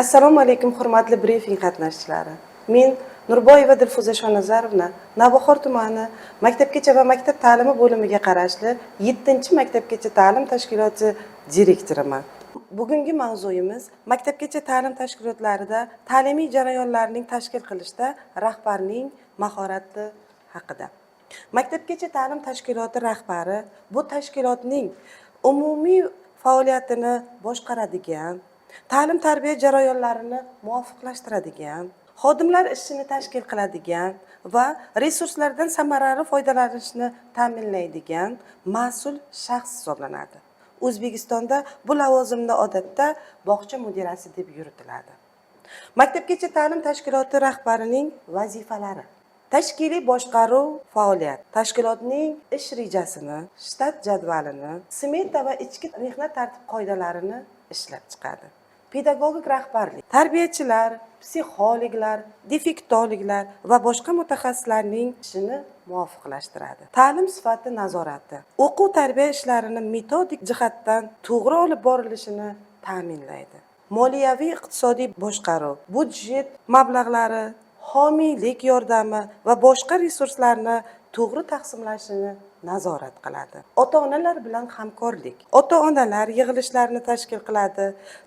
Assalomu alaykum hurmatli brifing qatnashchilari. Men Nurboyeva Dilfuza Shonazarovna Navbahor tumani Maktabgacha va maktab ta'limi bo'limiga qarashli 7-maktabgacha ta'lim tashkiloti direktoriman. Bugungi mavzuyimiz maktabgacha ta'lim tashkilotlarida ta'limiy jarayonlarning tashkil qilishda rahbarning mahorati haqida. Maktabgacha ta'lim tashkiloti rahbari bu tashkilotning umumiy faoliyatini boshqaradigan, ta'lim tarbiya jarayonlarini muvofiqlashtiradigan, xodimlar ishini tashkil qiladigan va resurslardan samarali foydalanishni ta'minlaydigan mas'ul shaxs hisoblanadi. O'zbekistonda bu lavozimda odatda bog'cha mudirasi deb yuritiladi. Maktabgacha ta'lim tashkiloti rahbarining vazifalari: tashkiliy boshqaruv faoliyat, tashkilotning ish rejasini, shtat jadvalini, smeta va ichki mehnat tartib qoidalarini ishlab chiqadi. Pedagogik rahbarlik, tarbiyachilar, psixologlar, defektologlar va boshqa mutaxassislarning ishini muvofiqlashtiradi. Ta'lim sifati nazorati, o'quv tarbiya ishlarini metodik jihatdan to'g'ri olib borilishini ta'minlaydi. Moliyaviy iqtisodiy boshqaruv, budjet mablag'lari, homiylik yordami va boshqa resurslarni to'g'ri taqsimlashini nazorat qiladi. Ota-onalar bilan hamkorlik. Ota-onalar yig'ilishlarini tashkil qiladi,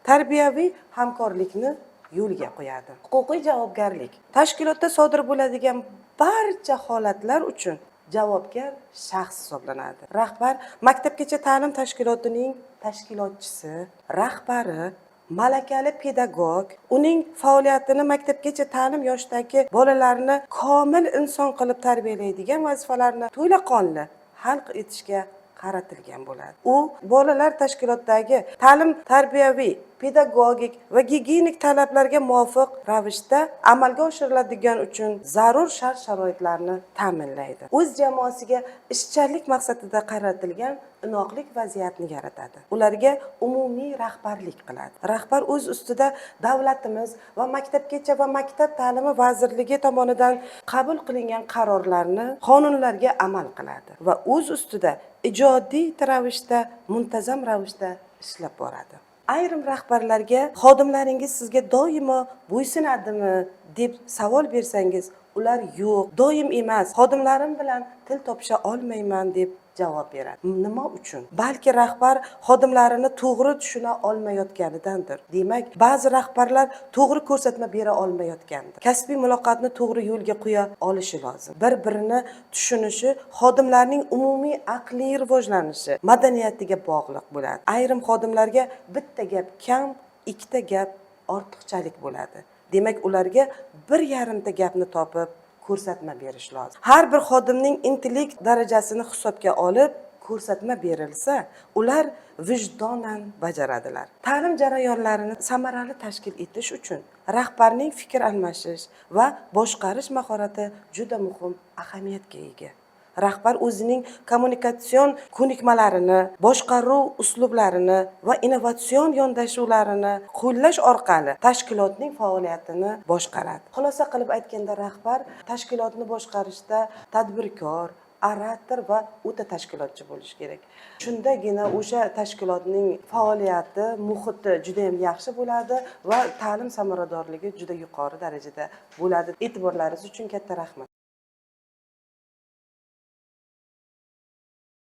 tarbiyaviy hamkorlikni yo'lga qo'yadi. Huquqiy javobgarlik. Tashkilotda sodir bo'ladigan barcha holatlar uchun javobgar shaxs hisoblanadi. Rahbar maktabgacha ta'lim tashkilotining tashkilotchisi, rahbari, malakali pedagog, uning faoliyatini maktabgacha ta'lim yoshidagi bolalarni komil inson qilib tarbiyalaydigan vazifalarni to'laqonli hal etishga qaratilgan bo'ladi. U bolalar tashkilotdagi ta'lim tarbiyaviy, pedagogik va gigiyenik talablarga muvofiq ravishda amalga oshiriladigan uchun zarur shart-sharoitlarni ta'minlaydi. O'z jamoasiga ishchanlik maqsadida qaratilgan inoqlik vaziyatni yaratadi. Ularga umumiy rahbarlik qiladi. Rahbar o'z ustida davlatimiz va maktabgacha va maktab ta'limi vazirligi tomonidan qabul qilingan qarorlarni, qonunlarga amal qiladi va o'z ustida ijodiy ravishda, muntazam ravishda ishlab boradi. Ayrim rahbarlarga xodimlaringiz sizga doimo bo'ysunadimi deb savol bersangiz, ular yo'q, doim emas, xodimlarim bilan til topisha olmayman deb javob beradi. Nima uchun? Balki rahbar xodimlarini to'g'ri tushuna olmayotganidandir. Demak, ba'zi rahbarlar to'g'ri ko'rsatma bera olmayotgandir. Kasbiy muloqotni to'g'ri yo'lga qo'ya olishi lozim. Bir-birini tushunishi xodimlarning umumiy aqliy rivojlanishi, madaniyatiga bog'liq bo'ladi. Ayrim xodimlarga bitta gap kam, ikkita gap ortiqchalik bo'ladi. Demak, ularga bir yarimta gapni topib ko'rsatma berish lozim. Har bir xodimning intellekt darajasini hisobga olib ko'rsatma berilsa, ular vijdonan bajaradilar. Ta'lim jarayonlarini samarali tashkil etish uchun rahbarning fikr almashish va boshqarish mahorati juda muhim ahamiyatga ega. Rahbar o'zining kommunikatsion ko'nikmalarini, boshqaruv uslublarini va innovatsion yondashuvlarini qo'llash orqali tashkilotning faoliyatini boshqaradi. Xulosa qilib aytganda, rahbar tashkilotni boshqarishda tadbirkor, orator va o'ta tashkilotchi bo'lish kerak. Shundagina o'sha tashkilotning faoliyati, muhiti juda ham yaxshi bo'ladi va ta'lim samaradorligi juda yuqori darajada bo'ladi. E'tiborlaringiz uchun katta rahmat.